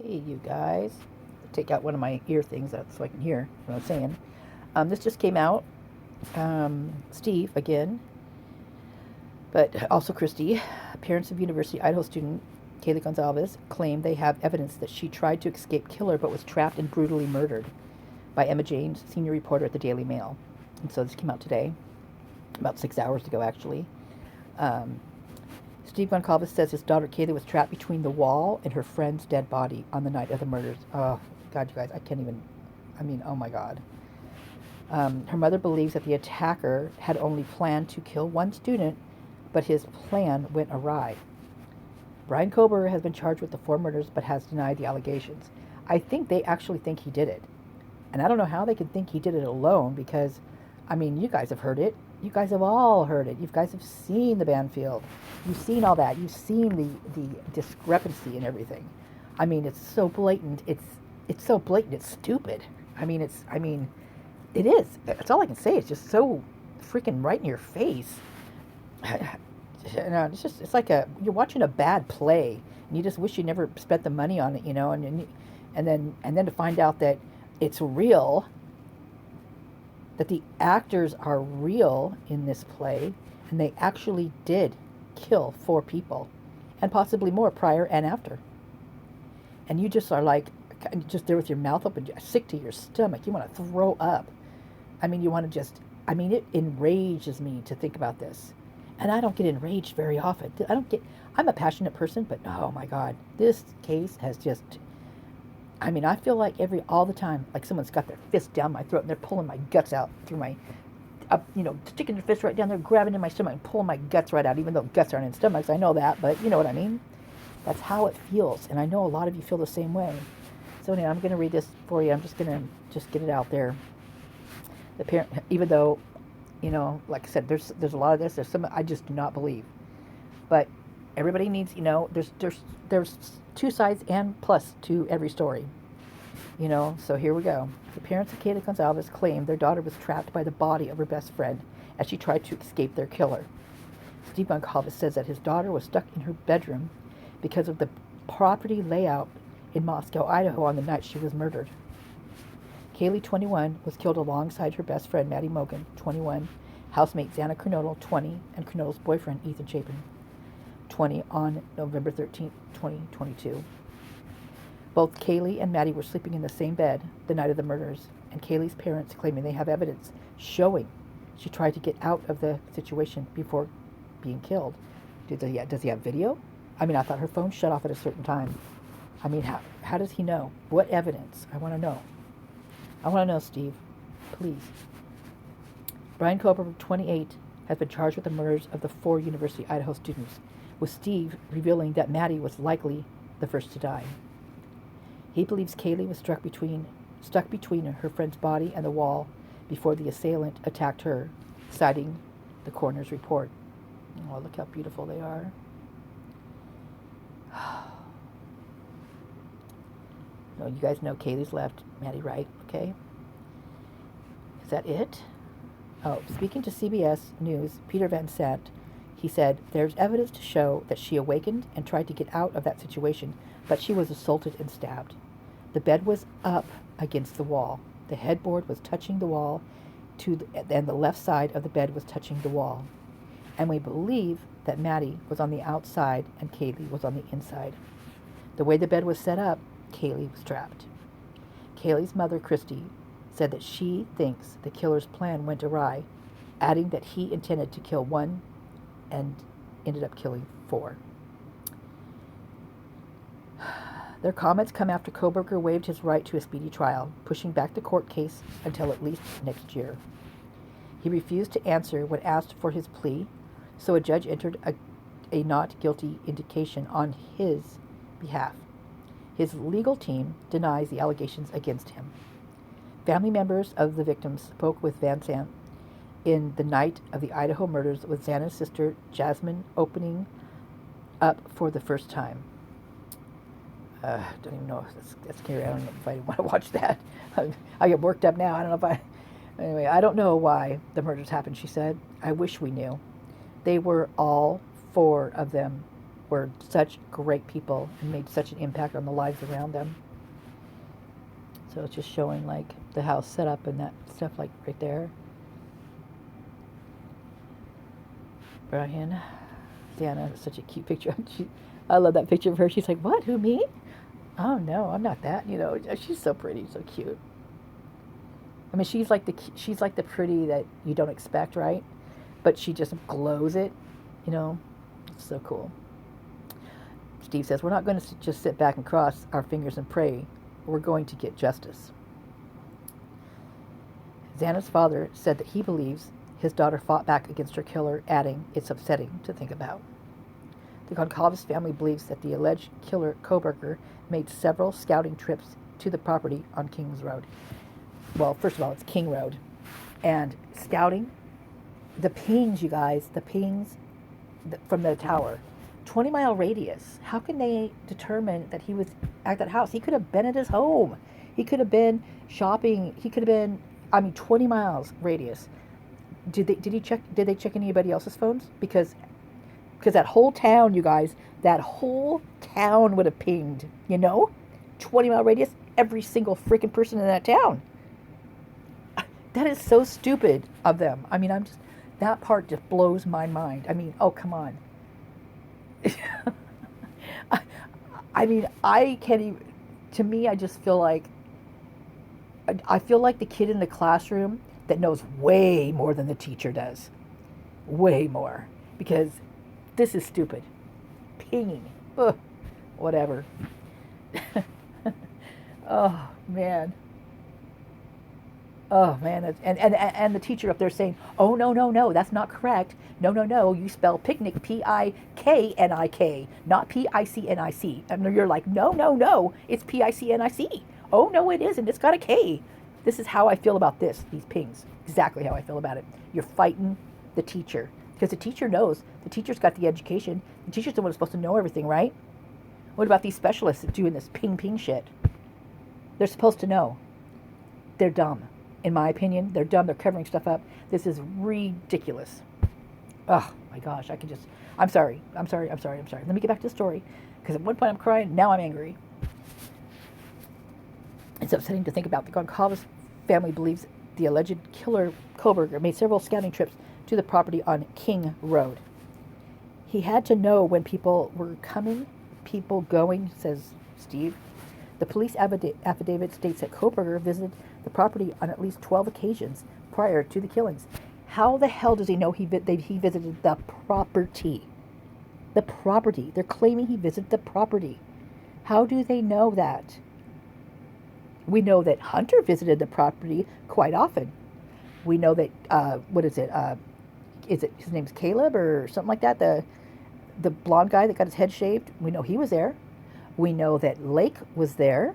Hey, you guys. Take out one of my ear things so I can hear what I'm saying. This just came out. Steve, again, but also Christy, parents of University Idaho student Kaylee Goncalves, claim they have evidence that she tried to escape killer but was trapped and brutally murdered by Emma James, senior reporter at the Daily Mail. And so this came out today, about 6 hours ago, actually. Um, Steve Goncalves says his daughter Kaylee was trapped between the wall and her friend's dead body on the night of the murders. Oh, God, you guys, I can't even. Oh my God. Her mother believes that the attacker had only planned to kill one student, but his plan went awry. Brian Kober has been charged with the 4 murders but has denied the allegations. I think they actually think he did it. And I don't know how they can think he did it alone because, you guys have heard it. You guys have all heard it. You guys have seen the Banfield. You've seen all that. You've seen the discrepancy and everything. It's so blatant. It's so blatant. It's stupid. It is. That's all I can say. It's just so freaking right in your face. It's like you're watching a bad play, and you just wish you never spent the money on it, and then to find out that it's real, that the actors are real in this play, and they actually did kill 4 people, and possibly more prior and after. And you just are like, just there with your mouth open, sick to your stomach. You want to throw up. You want to it enrages me to think about this. And I don't get enraged very often. I'm a passionate person, but oh my God, this case has just, I feel like all the time, like someone's got their fist down my throat and they're pulling my guts out through my, sticking their fist right down there, grabbing in my stomach and pulling my guts right out, even though guts aren't in stomachs. I know that, but you know what I mean? That's how it feels. And I know a lot of you feel the same way. So anyway, I'm going to read this for you. I'm just going to get it out there. The parent, even though, like I said, there's a lot of this. There's some I just do not believe. But everybody needs, there's 2 sides and plus to every story. So here we go. The parents of Kaylee Goncalves claim their daughter was trapped by the body of her best friend as she tried to escape their killer. Steve Goncalves says that his daughter was stuck in her bedroom because of the property layout in Moscow, Idaho on the night she was murdered. Kaylee, 21, was killed alongside her best friend, Maddie Mogan, 21, housemate Xana Kernodle, 20, and Kernodle's boyfriend, Ethan Chapin, 20, on November 13, 2022. Both Kaylee and Maddie were sleeping in the same bed the night of the murders, and Kaylee's parents claiming they have evidence showing she tried to get out of the situation before being killed. Does he have video? I thought her phone shut off at a certain time. How does he know? What evidence? I want to know. I want to know, Steve. Please. Brian Kober, 28, has been charged with the murders of the 4 University Idaho students, with Steve revealing that Maddie was likely the first to die. He believes Kaylee was stuck between her friend's body and the wall before the assailant attacked her, citing the coroner's report. Oh, look how beautiful they are. No, you guys know Kaylee's left, Maddie right, okay? Is that it? Oh, speaking to CBS News, Peter Van Sant, he said, there's evidence to show that she awakened and tried to get out of that situation, but she was assaulted and stabbed. The bed was up against the wall. The headboard was touching the wall, and the left side of the bed was touching the wall. And we believe that Maddie was on the outside and Kaylee was on the inside. The way the bed was set up, Kaylee was trapped. Kaylee's mother, Christy, said that she thinks the killer's plan went awry, adding that he intended to kill 1 and ended up killing 4. Their comments come after Koberger waived his right to a speedy trial, pushing back the court case until at least next year. He refused to answer when asked for his plea, so a judge entered a not guilty indication on his behalf. His legal team denies the allegations against him. Family members of the victims spoke with Van Sant in the night of the Idaho murders, with Xana's sister Jasmine opening up for the first time. Don't even know if that's scary. I don't know if I want to watch that. I get worked up now. I don't know if I... Anyway, I don't know why the murders happened, she said. I wish we knew. They were all 4 of them were such great people and made such an impact on the lives around them. So it's just showing like the house set up and that stuff like right there. Brian, Dana, such a cute picture. I love that picture of her. She's like, "What? Who, me? Oh no, I'm not that." She's so pretty, so cute. I mean, she's like the pretty that you don't expect, right? But she just glows it. It's so cool. Steve says, "We're not going to just sit back and cross our fingers and pray. We're going to get justice." Xana's father said that he believes his daughter fought back against her killer, adding, "It's upsetting to think about." The Goncalves family believes that the alleged killer, Koberger, made several scouting trips to the property on Kings Road. Well, first of all, it's King Road. And scouting, the pings, you guys, from the tower, 20-mile radius. How can they determine that he was at that house? He could have been at his home. He could have been shopping. He could have been, 20 miles radius. Did they check anybody else's phones? Because that whole town, you guys, that whole town would have pinged, 20-mile radius, every single freaking person in that town. That is so stupid of them. That part just blows my mind. Oh, come on. I can't even, to me, I just feel like, I feel like the kid in the classroom that knows way more than the teacher does. Way more. Because this is stupid. Pinging. Ugh. Whatever. Oh, man. Oh, man. And the teacher up there saying, "Oh, no, that's not correct. No, you spell picnic, P-I-K-N-I-K, not P-I-C-N-I-C. And you're like, no, it's P-I-C-N-I-C. Oh, no, it isn't. It's got a K. This is how I feel about these pings. Exactly how I feel about it. You're fighting the teacher. Because the teacher knows. The teacher's got the education. The teacher's the one who's supposed to know everything, right? What about these specialists doing this ping shit? They're supposed to know. They're dumb. In my opinion, they're dumb. They're covering stuff up. This is ridiculous. Oh, my gosh. I'm sorry. Let me get back to the story. Because at one point I'm crying. Now I'm angry. It's upsetting to think about. The Goncalves family believes the alleged killer, Koberger, made several scouting trips to the property on King Road. He had to know when people were coming, people going, says Steve. The police affidavit states that Koberger visited the property on at least 12 occasions prior to the killings. How the hell does he know he visited the property? The property. They're claiming he visited the property. How do they know that? We know that Hunter visited the property quite often. We know that, his name's Caleb or something like that? The blonde guy that got his head shaved. We know he was there. We know that Lake was there.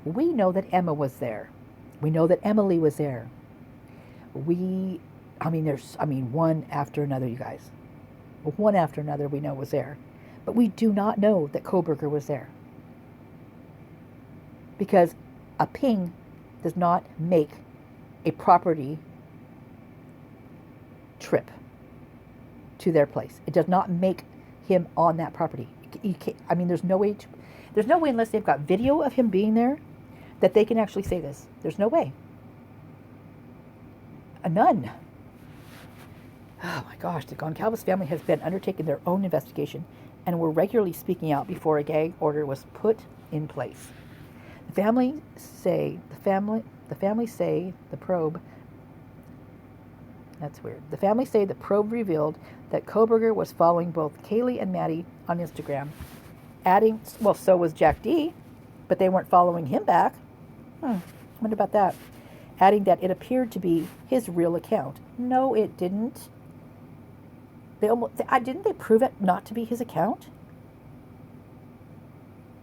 We know that Emma was there. We know that Emily was there. One after another, you guys. One after another we know was there. But we do not know that Koberger was there. Because a ping does not make a property trip to their place. It does not make him on that property. There's no way unless they've got video of him being there that they can actually say this. There's no way. None. Oh my gosh, the Goncalves family has been undertaking their own investigation and were regularly speaking out before a gag order was put in place. The family say the probe. That's weird. The family say the probe revealed that Koberger was following both Kaylee and Maddie on Instagram, adding, well, so was Jack D, but they weren't following him back. Wonder about that. Adding that it appeared to be his real account. No, it didn't. Didn't they prove it not to be his account?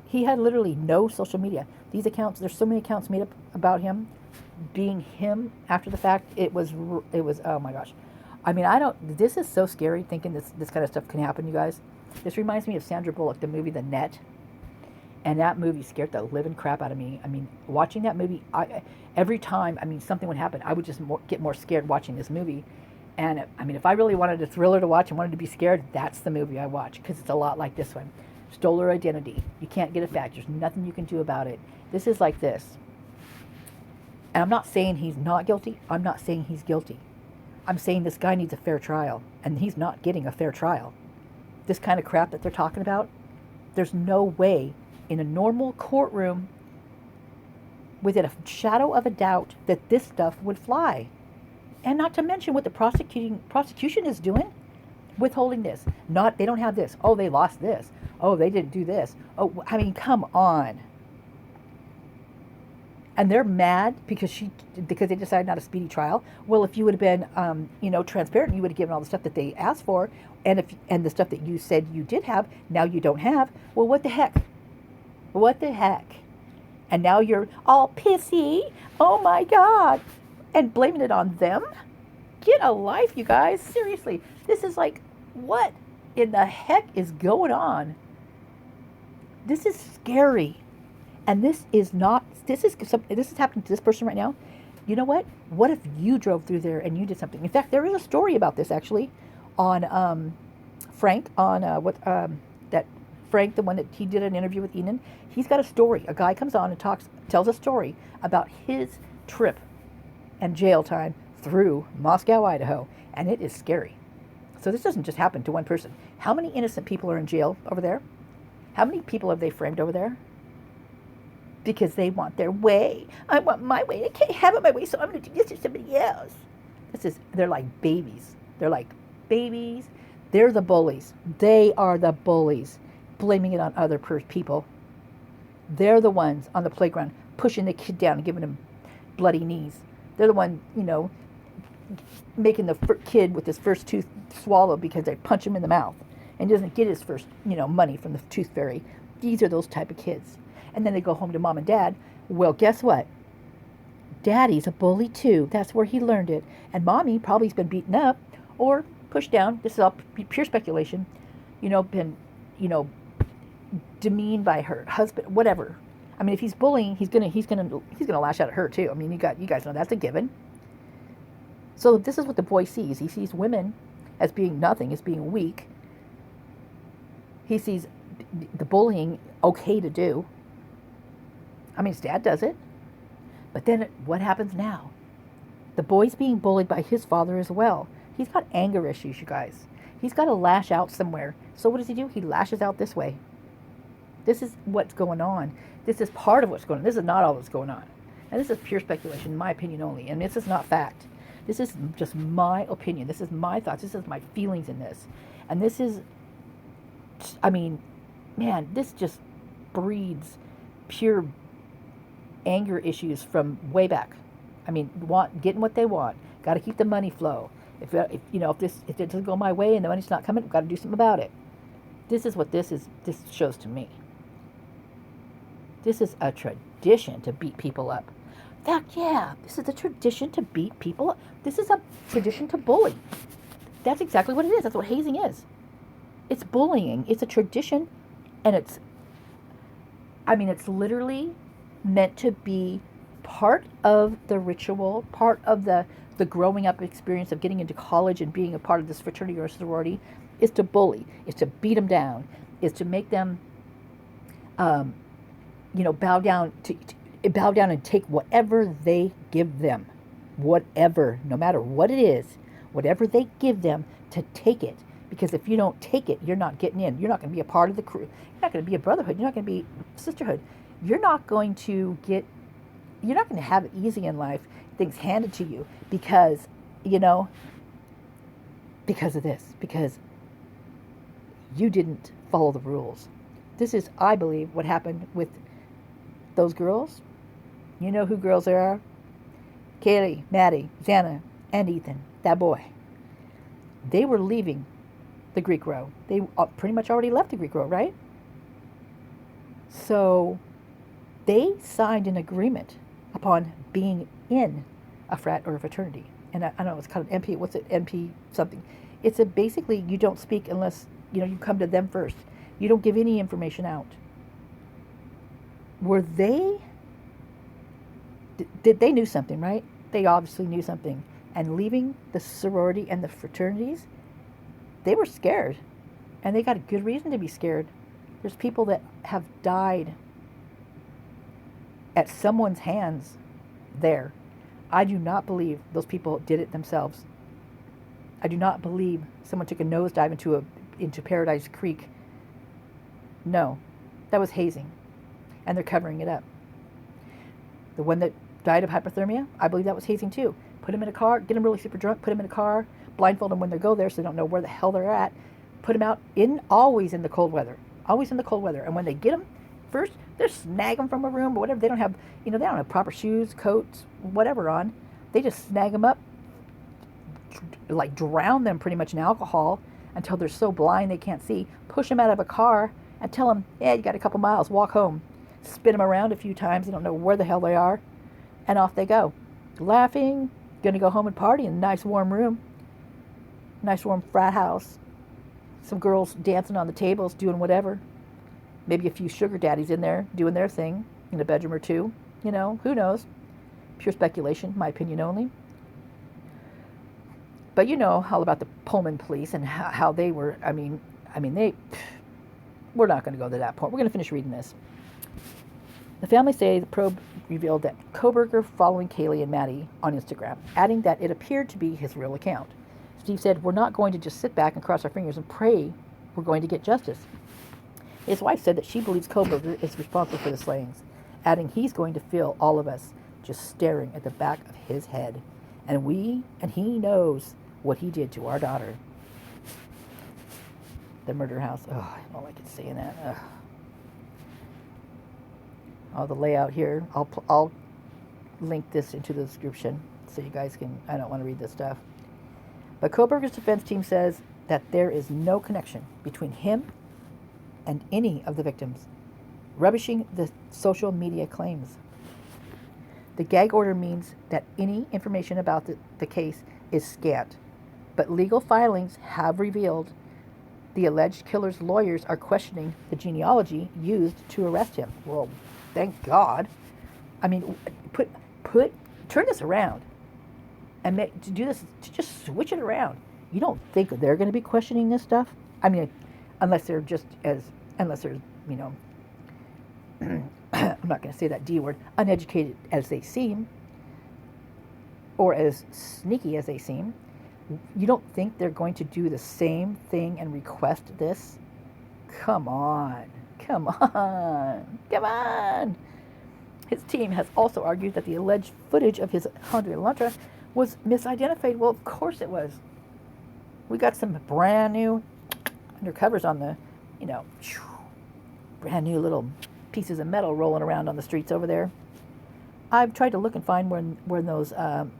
He had literally no social media. These accounts, there's so many accounts made up about him being him after the fact. It was, oh my gosh. This is so scary thinking this kind of stuff can happen, you guys. This reminds me of Sandra Bullock, the movie The Net. And that movie scared the living crap out of me. Watching that movie, every time, something would happen, I would just get more scared watching this movie. And I mean, if I really wanted a thriller to watch and wanted to be scared, that's the movie I watch, because it's a lot like this one. Stole her identity. You can't get it back. There's nothing you can do about it. This is like this. And I'm not saying he's not guilty. I'm not saying he's guilty. I'm saying this guy needs a fair trial, and he's not getting a fair trial. This kind of crap that they're talking about, there's no way in a normal courtroom, within a shadow of a doubt, that this stuff would fly. And not to mention what the prosecution is doing, withholding this. They don't have this. Oh, they lost this. Oh, they didn't do this. Oh, I mean, come on. And they're mad because they decided not a speedy trial. Well, if you would have been, transparent, you would have given all the stuff that they asked for, and the stuff that you said you did have, now you don't have. Well, what the heck? What the heck? And now you're all pissy. Oh my God. And blaming it on them? Get a life, you guys. Seriously. This is like, what in the heck is going on? This is scary. And this is happening to this person right now. You know what? What if you drove through there and you did something? In fact, there is a story about this actually on Frank, that Frank, the one that he did an interview with Enan. He's got a story. A guy comes on and tells a story about his trip and jail time through Moscow, Idaho, and it is scary. So this doesn't just happen to one person. How many innocent people are in jail over there? How many people have they framed over there? Because they want their way. I want my way. I can't have it my way, so I'm going to do this to somebody else. They're like babies. They're like babies. They're the bullies. They are the bullies, blaming it on other people. They're the ones on the playground pushing the kid down and giving him bloody knees. They're the one, making the kid with his first tooth swallow because they punch him in the mouth and he doesn't get his first, money from the tooth fairy. These are those type of kids. And then they go home to mom and dad. Well, guess what? Daddy's a bully too. That's where he learned it. And mommy probably's been beaten up or pushed down. This is all pure speculation. Been, demeaned by her husband, whatever. I mean, if he's bullying, he's gonna lash out at her too. I mean, you guys know that's a given. So this is what the boy sees. He sees women as being nothing, as being weak. He sees the bullying okay to do. I mean, his dad does it. But then what happens now? The boy's being bullied by his father as well. He's got anger issues, you guys. He's got to lash out somewhere. So what does he do? He lashes out this way. This is what's going on. This is part of what's going on. This is not all that's going on. And this is pure speculation, in my opinion only. And this is not fact. This is just my opinion. This is my thoughts. This is my feelings in this. And this is, I mean, man, this just breeds pure anger issues from way back. I mean, getting what they want. Got to keep the money flow. If it doesn't go my way and the money's not coming, we've got to do something about it. This is what this shows to me. This is a tradition to beat people up. In fact, yeah, this is a tradition to beat people up. This is a tradition to bully. That's exactly what it is. That's what hazing is. It's bullying. It's a tradition, and it's literally meant to be part of the ritual, part of the growing up experience of getting into college and being a part of this fraternity or sorority, is to bully, is to beat them down, is to make them, bow down and take whatever they give them, whatever, no matter what it is, whatever they give them, to take it. Because if you don't take it, you're not getting in. You're not going to be a part of the crew. You're not going to be a brotherhood. You're not going to be sisterhood. You're not going to have it easy in life, things handed to you because of this, because you didn't follow the rules. This is, I believe, what happened with those girls. You know who girls there are? Kaylee, Maddie, Xana, and Ethan, that boy. They were leaving the Greek row. They pretty much already left the Greek row, right? So they signed an agreement upon being in a frat or a fraternity. And I don't know, it's called an MP. What's it? MP something. It's basically you don't speak unless, you come to them first. You don't give any information out. Were they... They knew something, right? They obviously knew something. and leaving the sorority and the fraternities, they were scared. And they got a good reason to be scared. There's people that have died at someone's hands there. I do not believe those people did it themselves. I do not believe someone took a nosedive into Paradise Creek. No, that was hazing. And they're covering it up. The one that died of hypothermia, I believe that was hazing too. Put them in a car, get them really super drunk, put them in a car, blindfold them when they go there so they don't know where the hell they're at. Put them out always in the cold weather. Always in the cold weather. And when they get them, first, they snag them from a room or whatever. They don't have, they don't have proper shoes, coats, whatever on. They just snag them up, like drown them pretty much in alcohol until they're so blind they can't see. Push them out of a car and tell them, yeah, you got a couple miles, walk home. Spin them around a few times. They don't know where the hell they are. And off they go. Laughing, going to go home and party in a nice warm room. Nice warm frat house. Some girls dancing on the tables, doing whatever. Maybe a few sugar daddies in there doing their thing in a bedroom or two. Who knows? Pure speculation, my opinion only. But you know all about the Pullman police and how they were, we're not going to go to that point. We're going to finish reading this. The family say the probe revealed that Koberger following Kaylee and Maddie on Instagram, adding that it appeared to be his real account. Steve said, we're not going to just sit back and cross our fingers and pray we're going to get justice. His wife said that she believes Koberger is responsible for the slayings, adding he's going to feel all of us just staring at the back of his head. And he knows what he did to our daughter. The murder house. Oh, I don't like it saying that. Ugh. Oh, the layout here. I'll link this into the description so you guys can, I don't want to read this stuff. But Koberger's defense team says that there is no connection between him and any of the victims, rubbishing the social media claims. The gag order means that any information about the case is scant, but legal filings have revealed the alleged killer's lawyers are questioning the genealogy used to arrest him. Well, thank God. I mean, turn this around and do this, to just switch it around. You don't think they're going to be questioning this stuff? I mean, unless they're, I'm not going to say that D word, uneducated as they seem, or as sneaky as they seem. You don't think they're going to do the same thing and request this? Come on. His team has also argued that the alleged footage of his Honda Elantra was misidentified. Well, of course it was. We got some brand new undercovers on the, brand new little pieces of metal rolling around on the streets over there. I've tried to look and find when those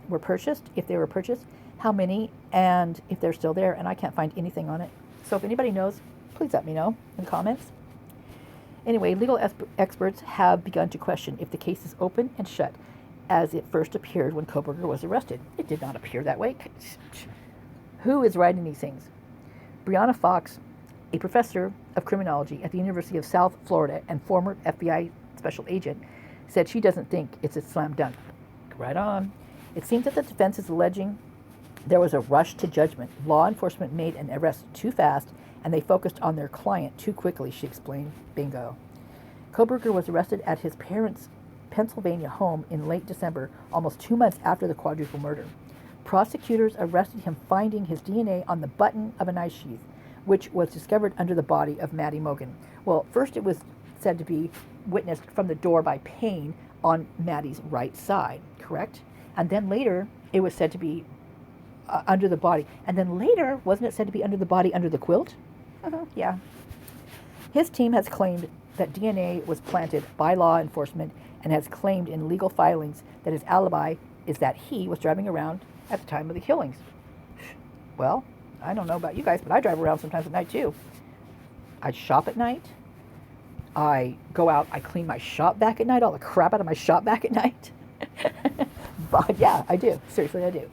were purchased, if they were purchased, how many, and if they're still there, and I can't find anything on it. So if anybody knows, please let me know in the comments. Anyway, legal experts have begun to question if the case is open and shut as it first appeared when Koberger was arrested. It did not appear that way. Who is writing these things? Brianna Fox, a professor of criminology at the University of South Florida and former FBI special agent, said she doesn't think it's a slam dunk. Right on. It seems that the defense is alleging there was a rush to judgment. Law enforcement made an arrest too fast, and they focused on their client too quickly, she explained. Bingo. Koberger was arrested at his parents' Pennsylvania home in late December, almost 2 months after the quadruple murder. Prosecutors arrested him finding his DNA on the button of a knife sheath, which was discovered under the body of Maddie Mogan. Well, first it was said to be witnessed from the door by Payne on Maddie's right side, correct? And then later it was said to be under the body. And then later, wasn't it said to be under the body under the quilt? Yeah. His team has claimed that DNA was planted by law enforcement and has claimed in legal filings that his alibi is that he was driving around at the time of the killings. Well, I don't know about you guys, but I drive around sometimes at night too. I shop at night. I go out, I clean my shop back at night, all the crap out of my shop back at night. But yeah, I do. Seriously, I do.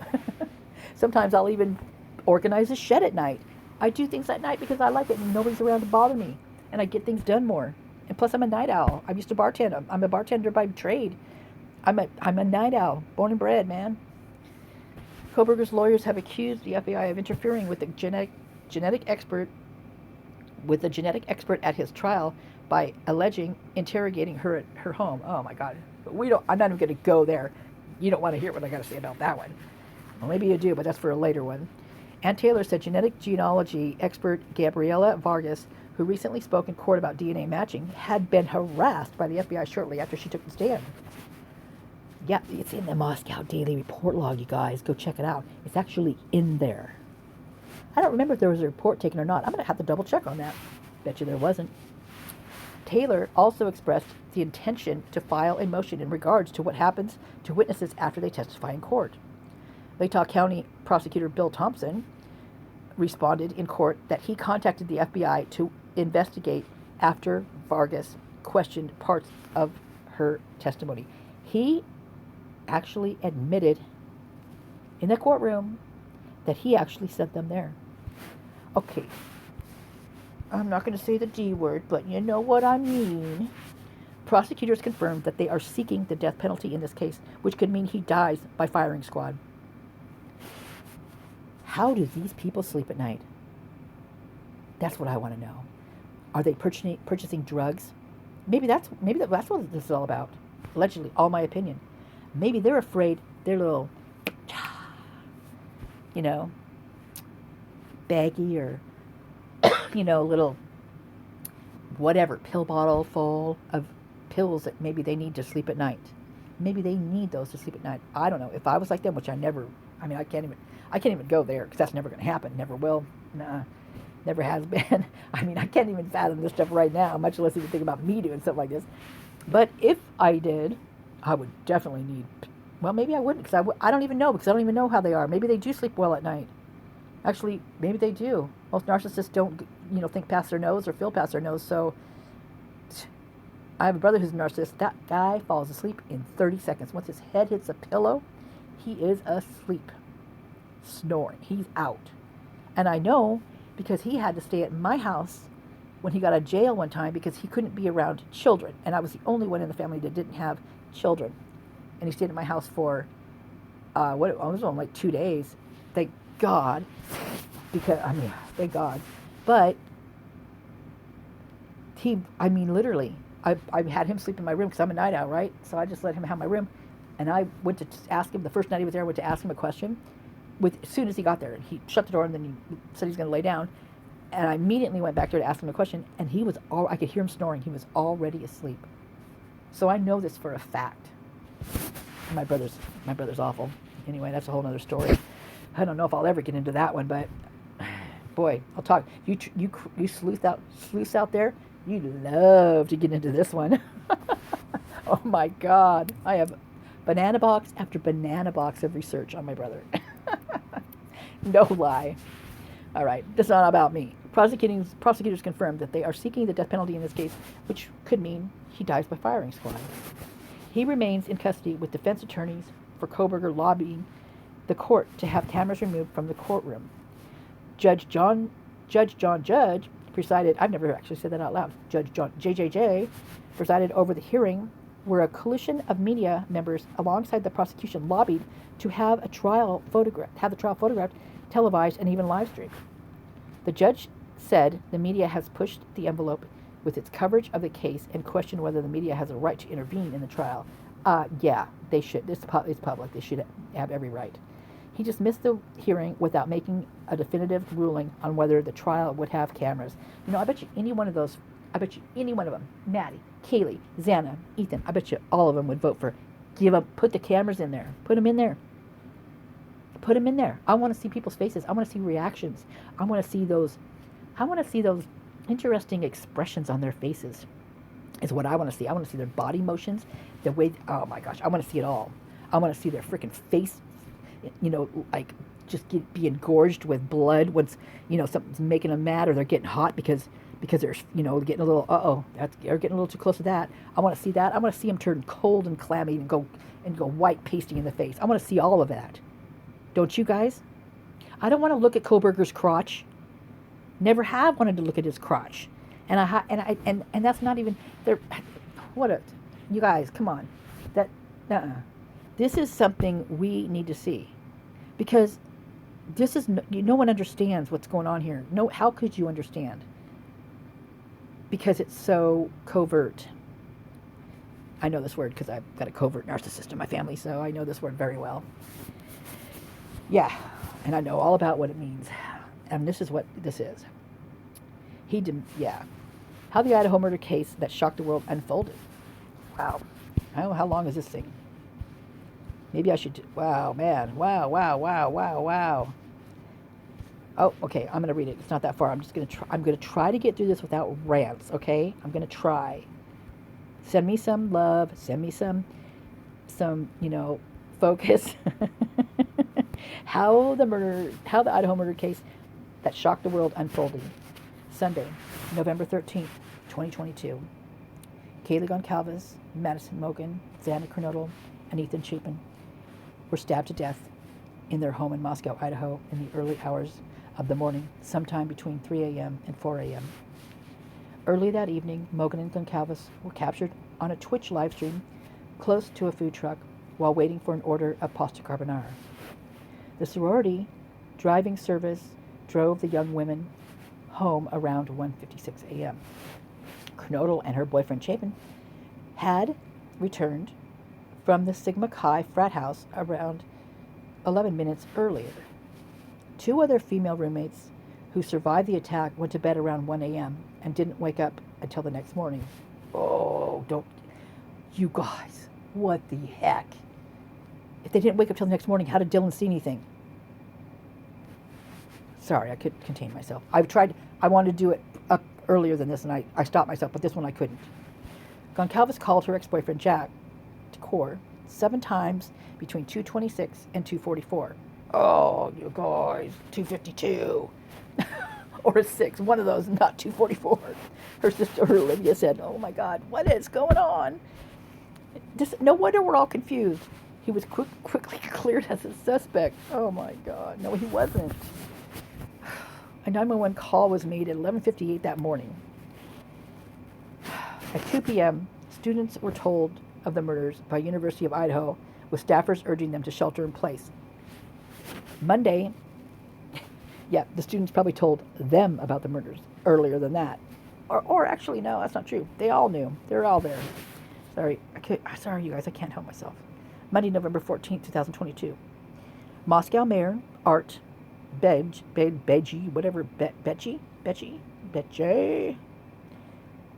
Sometimes I'll even organize a shed at night. I do things at night because I like it and nobody's around to bother me. And I get things done more. And plus I'm a night owl. I used to bartend. I'm a bartender by trade. I'm a night owl, born and bred, man. Koberger's lawyers have accused the FBI of interfering with the genetic expert at his trial by alleging interrogating her at her home. Oh my God. But I'm not even going to go there. You don't want to hear what I got to say about that one. Well, maybe you do, but that's for a later one. Ann Taylor said genetic genealogy expert Gabriela Vargas, who recently spoke in court about DNA matching, had been harassed by the FBI shortly after she took the stand. Yeah, it's in the Moscow Daily Report log, you guys. Go check it out. It's actually in there. I don't remember if there was a report taken or not. I'm going to have to double check on that. Bet you there wasn't. Taylor also expressed the intention to file a motion in regards to what happens to witnesses after they testify in court. Latah County Prosecutor Bill Thompson responded in court that he contacted the FBI to investigate after Vargas questioned parts of her testimony. He actually admitted in the courtroom that he actually sent them there. Okay, I'm not going to say the D word, but you know what I mean. Prosecutors confirmed that they are seeking the death penalty in this case, which could mean he dies by firing squad. How do these people sleep at night? That's what I want to know. Are they purchasing drugs? Maybe that's what this is all about. Allegedly, all my opinion. Maybe they're afraid their little, baggie or, little whatever, pill bottle full of pills that maybe they need to sleep at night. Maybe they need those to sleep at night. I don't know. If I was like them, which I can't even go there because that's never going to happen. Never will. Nah, never has been. I can't even fathom this stuff right now, much less even think about me doing stuff like this. But if I did, I would definitely need, well, maybe I wouldn't because I don't even know because I don't even know how they are. Maybe they do sleep well at night. Actually, maybe they do. Most narcissists don't, think past their nose or feel past their nose. So I have a brother who's a narcissist. That guy falls asleep in 30 seconds. Once his head hits a pillow, he is asleep, snoring. He's out. And I know because he had to stay at my house when he got out of jail one time because he couldn't be around children. And I was the only one in the family that didn't have children. And he stayed at my house for, it was only like 2 days. Thank God. Thank God. But literally, I had him sleep in my room because I'm a night owl, right? So I just let him have my room. And I went to ask him, the first night he was there, I went to ask him a question. As soon as he got there, he shut the door and then he said he was going to lay down. And I immediately went back there to ask him a question. And I could hear him snoring. He was already asleep. So I know this for a fact. My brother's awful. Anyway, that's a whole other story. I don't know if I'll ever get into that one, but boy, I'll talk. You sleuths out there, you'd love to get into this one. Oh my God. I have banana box after banana box of research on my brother. No lie. All right, this is not about me. Prosecutors confirmed that they are seeking the death penalty in this case, which could mean he dies by firing squad. He remains in custody with defense attorneys for Koberger lobbying the court to have cameras removed from the courtroom. Judge John Judge presided, I've never actually said that out loud, Judge John JJJ presided over the hearing where a coalition of media members alongside the prosecution lobbied to have the trial photographed, televised, and even live streamed. The judge said the media has pushed the envelope with its coverage of the case and questioned whether the media has a right to intervene in the trial. Yeah, they should. It's public. They should have every right. He dismissed the hearing without making a definitive ruling on whether the trial would have cameras. I bet you any one of them, Maddie, Kaylee, Xana, Ethan, I bet you all of them would vote for put the cameras in there. Put them in there. Put them in there. I want to see people's faces. I want to see reactions. I want to see those interesting expressions on their faces is what I want to see. I want to see their body motions, the way, oh my gosh, I want to see it all. I want to see their freaking face, be engorged with blood once, something's making them mad or they're getting hot because they're, getting a little, they're getting a little too close to that. I want to see that. I want to see them turn cold and clammy and go white pasting in the face. I want to see all of that. Don't you guys? I don't want to look at Koberger's crotch. Never have wanted to look at his crotch. And that's not even there. You guys, come on. This is something we need to see. Because this is no one understands what's going on here. No, how could you understand? Because it's so covert. I know this word because I've got a covert narcissist in my family, so I know this word very well. Yeah, and I know all about what it means. And this is what this is. He didn't, yeah. How the Idaho murder case that shocked the world unfolded. Wow. I don't know, how long is this thing? Maybe I should, wow, man. Wow. Oh, okay, I'm going to read it. It's not that far. I'm going to try to get through this without rants, okay? I'm going to try. Send me some love. Send me some, focus. How the Idaho murder case that shocked the world unfolded. Sunday, November 13th, 2022. Kaylee Goncalves, Madison Mogan, Xander Kernodle, and Ethan Chapin were stabbed to death in their home in Moscow, Idaho, in the early hours of the morning, sometime between 3 a.m. and 4 a.m. Early that evening, Mogan and Goncalves were captured on a Twitch live stream close to a food truck while waiting for an order of pasta carbonara. The sorority driving service drove the young women home around 1:56 a.m. Knodel and her boyfriend Chapin had returned from the Sigma Chi frat house around 11 minutes earlier. Two other female roommates who survived the attack went to bed around 1 a.m. and didn't wake up until the next morning. Oh, don't. You guys, what the heck? If they didn't wake up till the next morning, how did Dylan see anything? Sorry, I couldn't contain myself. I wanted to do it up earlier than this, and I stopped myself, but this one I couldn't. Goncalves called her ex-boyfriend Jack to core 7 times between 2:26 and 2:44. Oh, you guys, 2:52. Or a 6, one of those, not 2:44. Her sister Olivia said, "Oh my God, what is going on?" No wonder we're all confused. He was quickly cleared as a suspect. Oh my God, no, he wasn't. A 911 call was made at 11:58 that morning. At 2 p.m., students were told of the murders by University of Idaho, with staffers urging them to shelter in place. Monday, yeah, the students probably told them about the murders earlier than that. Or actually, no, that's not true. They all knew. They're all there. Sorry, you guys, I can't help myself. Monday, November 14th, 2022. Moscow Mayor Art Beji, whatever, Beji,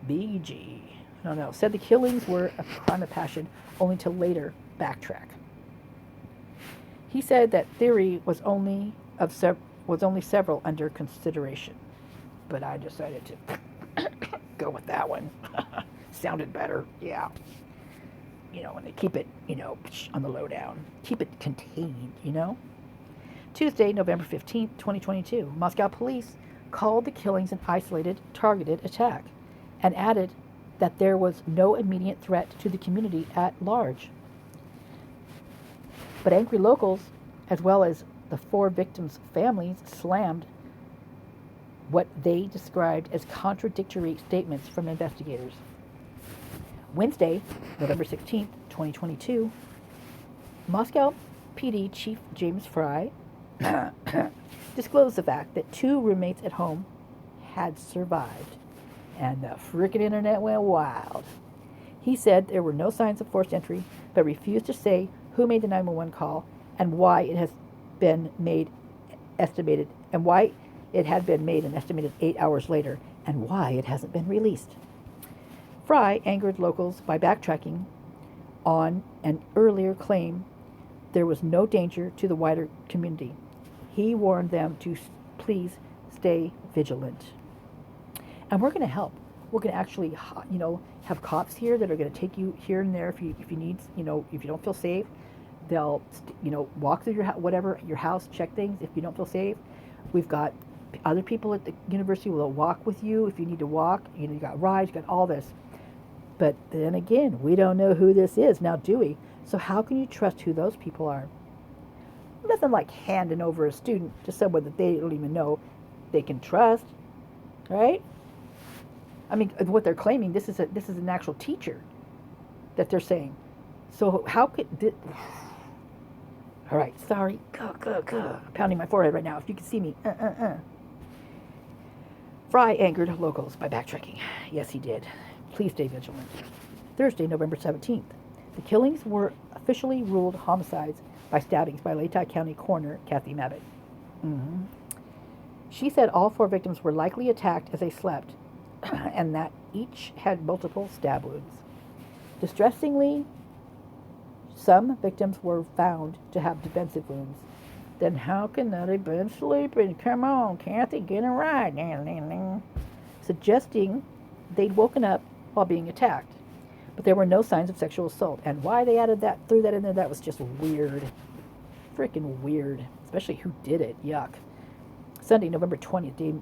BG, I don't know, said the killings were a crime of passion, only to later backtrack. He said that theory was only several under consideration, but I decided to go with that one. Sounded better, yeah. And they keep it, on the lowdown. Keep it contained, Tuesday, November 15th, 2022, Moscow police called the killings an isolated, targeted attack and added that there was no immediate threat to the community at large. But angry locals, as well as the 4 victims' families, slammed what they described as contradictory statements from investigators. Wednesday, November 16th, 2022, Moscow PD Chief James Fry disclosed the fact that 2 roommates at home had survived, and the frickin' internet went wild. He said there were no signs of forced entry, but refused to say who made the 911 call and why it had been made an estimated 8 hours later, and why it hasn't been released. Fry angered locals by backtracking on an earlier claim there was no danger to the wider community. He warned them to please stay vigilant. And we're going to help. We're going to actually, have cops here that are going to take you here and there if you need, if you don't feel safe. They'll, walk through your house, check things if you don't feel safe. We've got other people at the university will walk with you if you need to walk. You got rides, you got all this. But then again, we don't know who this is now, do we? So how can you trust who those people are? Nothing like handing over a student to someone that they don't even know they can trust, right? I mean, what they're claiming, this is an actual teacher that they're saying. So how could All right, sorry. I'm pounding my forehead right now. If you can see me. Fry angered locals by backtracking. Yes, he did. Please stay vigilant. Thursday, November 17th. The killings were officially ruled homicides by stabbings by Latah County Coroner Kathy Mabbitt. Mm-hmm. She said all 4 victims were likely attacked as they slept and that each had multiple stab wounds. Distressingly, some victims were found to have defensive wounds. Then how can they have been sleeping? Come on, Kathy, get it right. Suggesting they'd woken up while being attacked. But there were no signs of sexual assault. And why they threw that in there, that was just weird. Freaking weird. Especially who did it. Yuck. Sunday, November 20th,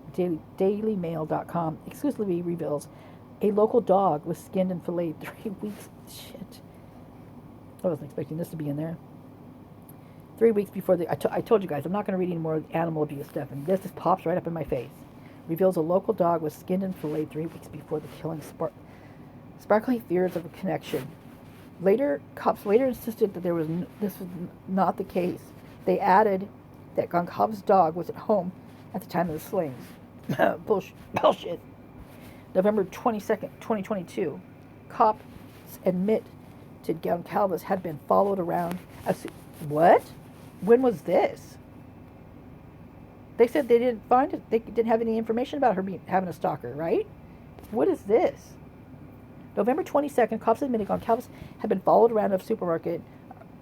DailyMail.com exclusively reveals a local dog was skinned and filleted 3 weeks. Shit. I wasn't expecting this to be in there. 3 weeks before I told you guys, I'm not going to read any more animal abuse stuff, and this just pops right up in my face. Reveals a local dog was skinned and filleted 3 weeks before the killing, sparkling fears of a connection. Cops later insisted that this was not the case. They added that Goncalves' dog was at home at the time of the slayings. Bullshit. November 22nd, 2022. Cops admit to Goncalves had been followed around. What? When was this? They said they didn't find it. They didn't have any information about her having a stalker, right? What is this? November 22nd, cops admitted Goncalves had been followed around a supermarket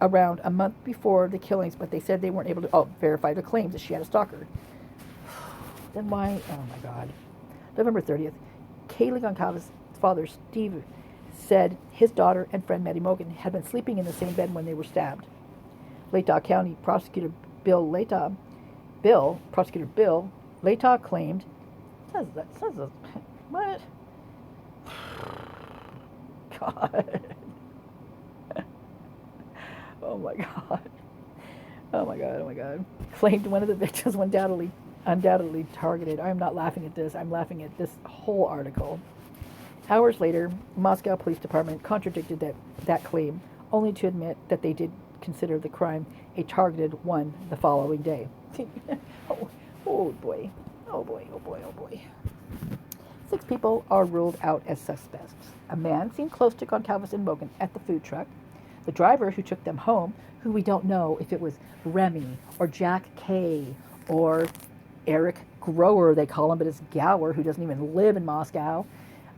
around a month before the killings, but they said they weren't able to verify the claims that she had a stalker. Then why? Oh my God. November 30th, Kaylee Goncalves' father, Steve, said his daughter and friend Maddie Mogan had been sleeping in the same bed when they were stabbed. Latah County Prosecutor Prosecutor Bill Latah claimed, what? God. Oh my God. Claimed one of the victims was undoubtedly targeted. I'm not laughing at this. I'm laughing at this whole article. Hours later, Moscow Police Department contradicted that claim, only to admit that they did consider the crime a targeted one the following day. Oh boy. 6 people are ruled out as suspects. A man seen close to Goncalves and Mogan at the food truck. The driver who took them home, who we don't know if it was Remy or Jack K or Eric Grower, they call him, but it's Gower, who doesn't even live in Moscow.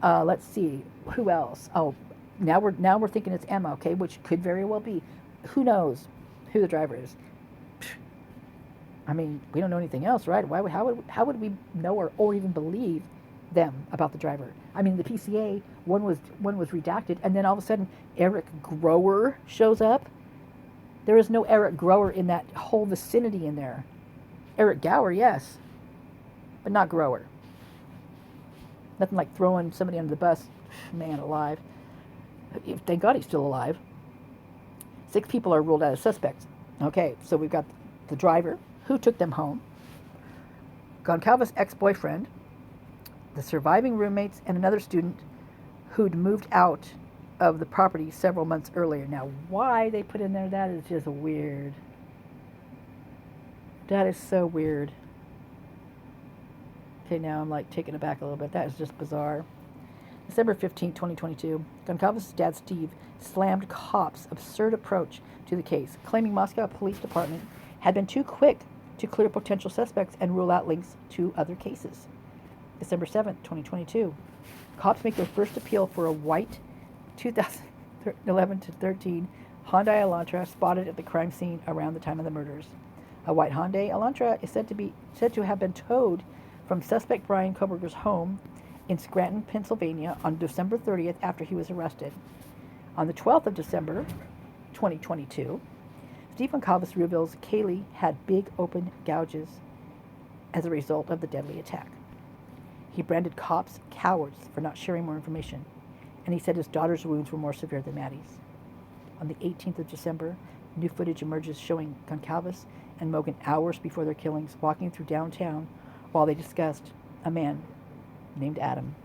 Let's see, who else? Oh, now we're thinking it's Emma, okay, which could very well be. Who knows who the driver is? I mean, we don't know anything else, right? How would we know or even believe them about the driver? I mean, the PCA one was redacted, and then all of a sudden Eric Grower shows up. There is no Eric Grower in that whole vicinity in there. Eric Gower, yes, but not Grower. Nothing like throwing somebody under the bus. Man alive. Thank God he's still alive. 6 people are ruled out as suspects. Okay, so we've got the driver who took them home, Goncalves' ex-boyfriend, the surviving roommates, and another student who'd moved out of the property several months earlier. Now, why they put in there, that is just weird. That is so weird. Okay, now I'm like taken aback a little bit. That is just bizarre. December 15, 2022, Goncalves' dad, Steve, slammed cops' absurd approach to the case, claiming Moscow Police Department had been too quick to clear potential suspects and rule out links to other cases. December 7th, 2022, cops make their first appeal for a white 2011-13 Hyundai Elantra spotted at the crime scene around the time of the murders. A white Hyundai Elantra is said to have been towed from suspect Brian Koberger's home in Scranton, Pennsylvania on December 30th after he was arrested. On the 12th of December, 2022, Steve Goncalves reveals Kaylee had big open gouges as a result of the deadly attack. He branded cops cowards for not sharing more information, and he said his daughter's wounds were more severe than Maddie's. On the 18th of December, new footage emerges showing Goncalves and Mogan hours before their killings walking through downtown while they discussed a man named Adam.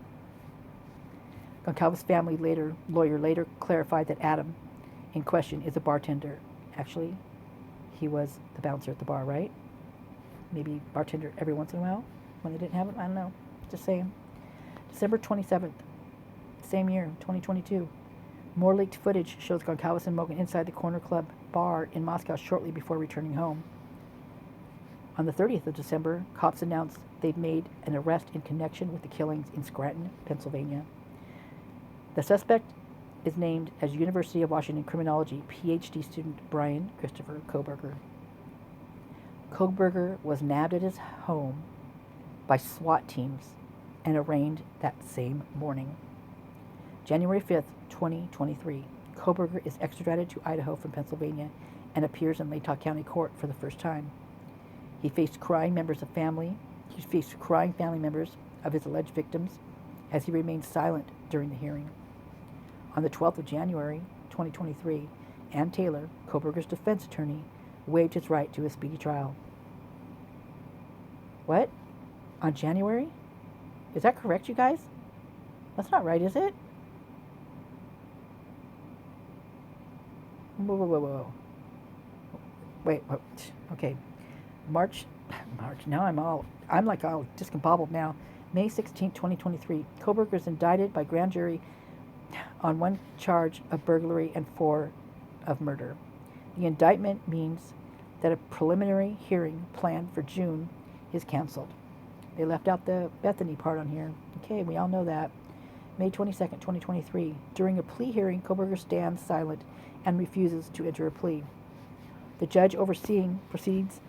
Goncalves' family lawyer later clarified that Adam in question is a bartender. Actually, he was the bouncer at the bar, right? Maybe bartender every once in a while when they didn't have it. I don't know. Just saying. December 27th, same year, 2022. More leaked footage shows Goncalves and Mogan inside the Corner Club bar in Moscow shortly before returning home. On the 30th of December, cops announced they'd made an arrest in connection with the killings in Scranton, Pennsylvania. The suspect is named as University of Washington criminology PhD student Brian Christopher Kohberger. Kohberger was nabbed at his home by SWAT teams and arraigned that same morning. January 5th, 2023, Kohberger is extradited to Idaho from Pennsylvania and appears in Latah County Court for the first time. He faced crying family members of his alleged victims as he remained silent during the hearing. On the 12th of January, 2023, Ann Taylor, Kohberger's defense attorney, waived his right to a speedy trial. What? On January? Is that correct, you guys? That's not right, is it? Whoa. Wait, okay. March, now I'm all discombobbled now. May 16, 2023, Kohberger is indicted by grand jury on 1 charge of burglary and 4 of murder. The indictment means that a preliminary hearing planned for June is canceled. They left out the Bethany part on here. Okay, we all know that. May 22nd, 2023, during a plea hearing, Kohberger stands silent and refuses to enter a plea. The judge overseeing proceedings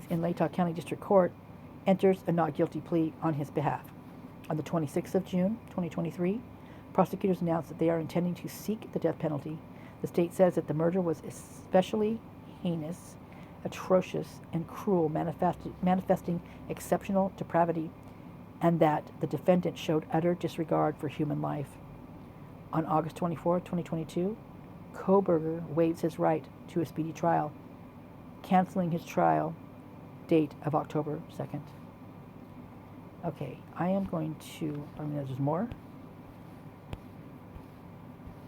in Latah County District Court enters a not guilty plea on his behalf. On the 26th of June, 2023, prosecutors announced that they are intending to seek the death penalty. The state says that the murder was especially heinous, atrocious, and cruel, manifesting exceptional depravity, and that the defendant showed utter disregard for human life. On August 24, 2022, Kohberger waives his right to a speedy trial, canceling his trial date of October 2nd. Okay, there's more?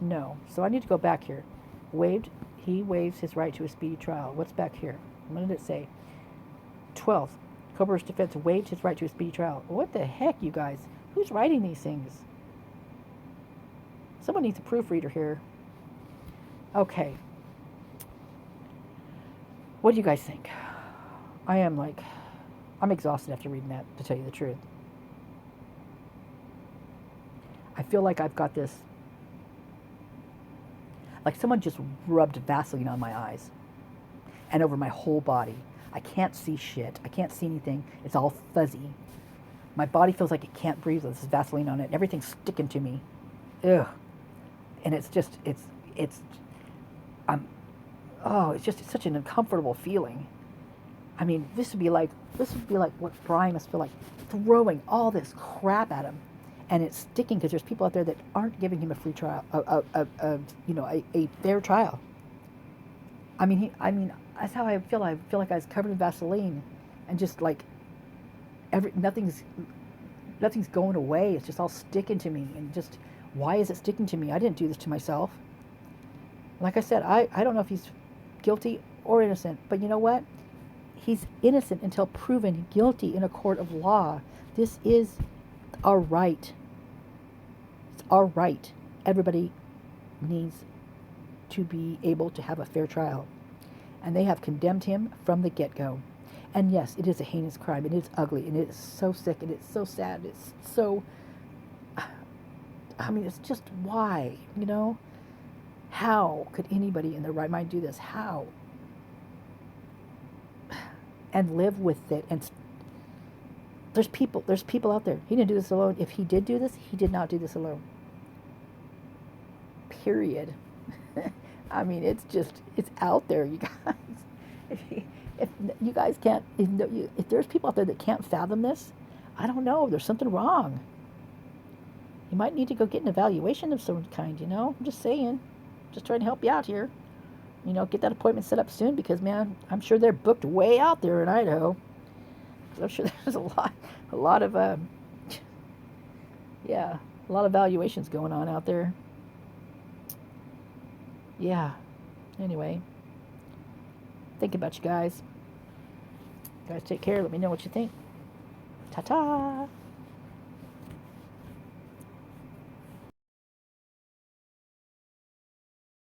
No, so I need to go back here. He waives his right to a speedy trial. What's back here? What did it say? 12th, Kohberger's defense waived his right to a speedy trial. What the heck, you guys? Who's writing these things? Someone needs a proofreader here. Okay. What do you guys think? I'm exhausted after reading that, to tell you the truth. I feel like I've got this, like someone just rubbed Vaseline on my eyes and over my whole body. I can't see shit. I can't see anything. It's all fuzzy. My body feels like it can't breathe with this Vaseline on it. Everything's sticking to me. Ugh. And it's just such an uncomfortable feeling. I mean, this would be like what Brian must feel like, throwing all this crap at him, and it's sticking because there's people out there that aren't giving him a free trial, a fair trial. I mean, that's how I feel. I feel like I was covered in Vaseline, and just like nothing's going away. It's just all sticking to me, and just why is it sticking to me? I didn't do this to myself. Like I said, I don't know if he's guilty or innocent, but you know what? He's innocent until proven guilty in a court of law. This is our right. It's our right. Everybody needs to be able to have a fair trial. And they have condemned him from the get-go. And yes, it is a heinous crime, and it's ugly, and it's so sick, and it's so sad, it's so... it's just why, How could anybody in their right mind do this? How? And live with it. And there's people out there. He didn't do this alone. If he did do this, he did not do this alone. Period. It's out there, you guys. If you guys can't, if there's people out there that can't fathom this, I don't know. There's something wrong. You might need to go get an evaluation of some kind, I'm just saying. Just trying to help you out here. Get that appointment set up soon because, man, I'm sure they're booked way out there in Idaho. I'm sure there's a lot of evaluations going on out there. Yeah. Anyway, Thinking about you guys. Guys, take care. Let me know what you think. Ta-ta.